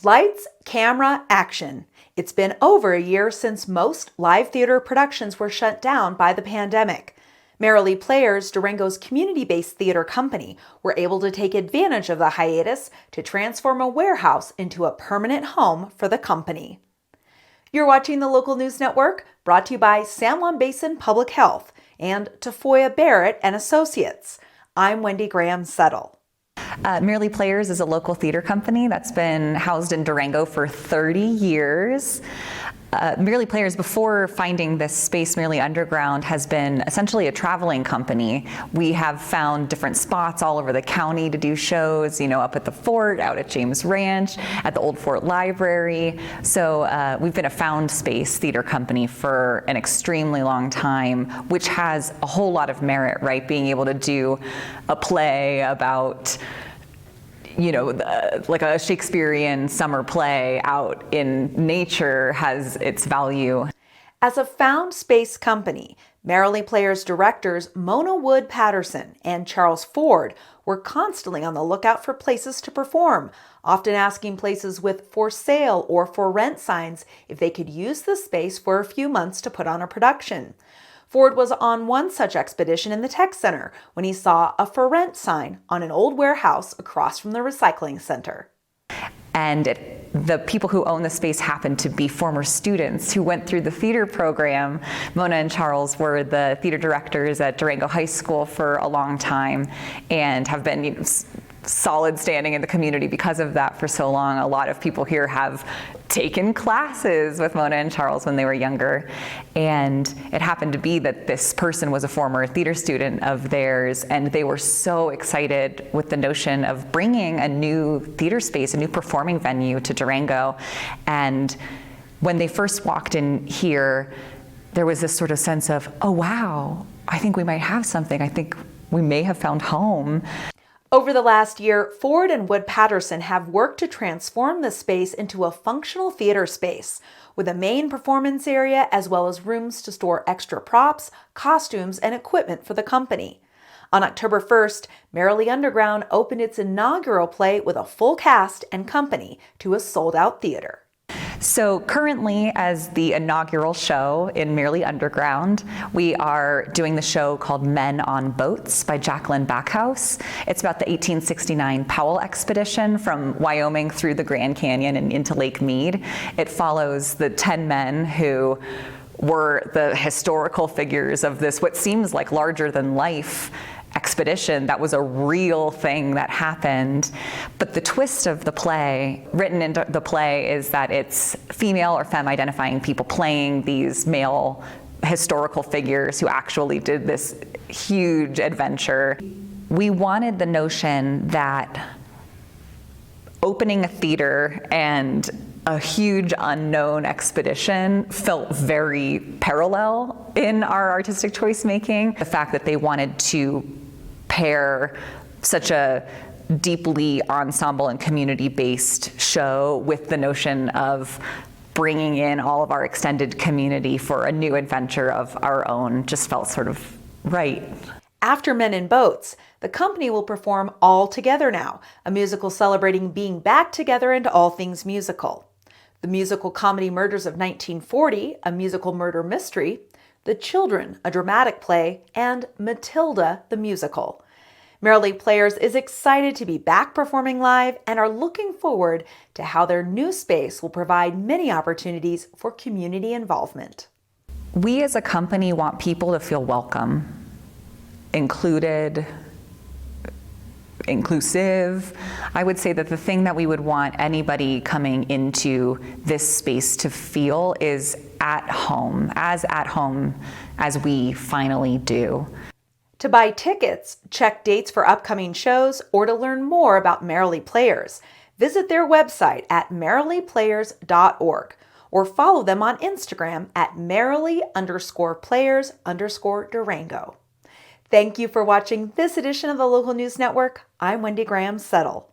Lights, camera, action. It's been over a year since most live theater productions were shut down by the pandemic. Merrily Players, Durango's community-based theater company, were able to take advantage of the hiatus to transform a warehouse into a permanent home for the company. You're watching the Local News Network, brought to you by San Juan Basin Public Health and Tafoya Barrett and Associates. I'm Wendy Graham Settle. Merrily Players is a local theater company that's been housed in Durango for 30 years. Merrily Players, before finding this space, Merrily Underground, has been essentially a traveling company. We have found different spots all over the county to do shows, up at the fort, out at James Ranch, at the Old Fort Library. So we've been a found space theater company for an extremely long time, which has a whole lot of merit, right? Being able to do a play about like a Shakespearean summer play out in nature has its value. As a found space company, Merrily Players directors Mona Wood Patterson and Charles Ford were constantly on the lookout for places to perform, often asking places with for sale or for rent signs if they could use the space for a few months to put on a production. Ford was on one such expedition in the tech center when he saw a for rent sign on an old warehouse across from the recycling center. And the people who own the space happened to be former students who went through the theater program. Mona and Charles were the theater directors at Durango High School for a long time and have been solid standing in the community because of that for so long. A lot of people here have taken classes with Mona and Charles when they were younger. And it happened to be that this person was a former theater student of theirs, and they were so excited with the notion of bringing a new theater space, a new performing venue to Durango. And when they first walked in here, there was this sort of sense of, oh wow, I think we might have something. I think we may have found home. Over the last year, Ford and Wood Patterson have worked to transform the space into a functional theater space with a main performance area as well as rooms to store extra props, costumes, and equipment for the company. On October 1st, Merrily Underground opened its inaugural play with a full cast and company to a sold-out theater. So currently, as the inaugural show in Merrily Underground, we are doing the show called Men on Boats by Jacqueline Backhouse. It's about the 1869 Powell expedition from Wyoming through the Grand Canyon and into Lake Mead. It follows the 10 men who were the historical figures of this, what seems like larger than life expedition. That was a real thing that happened. But the twist of the play, written into the play, is that it's female or femme identifying people playing these male historical figures who actually did this huge adventure. We wanted the notion that opening a theater and a huge unknown expedition felt very parallel in our artistic choice making. The fact that they wanted to pair such a deeply ensemble and community-based show with the notion of bringing in all of our extended community for a new adventure of our own just felt sort of right. After Men in Boats, the company will perform All Together Now, a musical celebrating being back together and all things musical. The musical comedy Murders of 1940, a musical murder mystery, The Children, a dramatic play, and Matilda, the musical. Merrily Players is excited to be back performing live and are looking forward to how their new space will provide many opportunities for community involvement. We as a company want people to feel welcome, included, inclusive. I would say that the thing that we would want anybody coming into this space to feel is at home as we finally do. To buy tickets, check dates for upcoming shows, or to learn more about Merrily Players, visit their website at merrilyplayers.org or follow them on Instagram at merrily_players_Durango. Thank you for watching this edition of the Local News Network. I'm Wendy Graham Settle.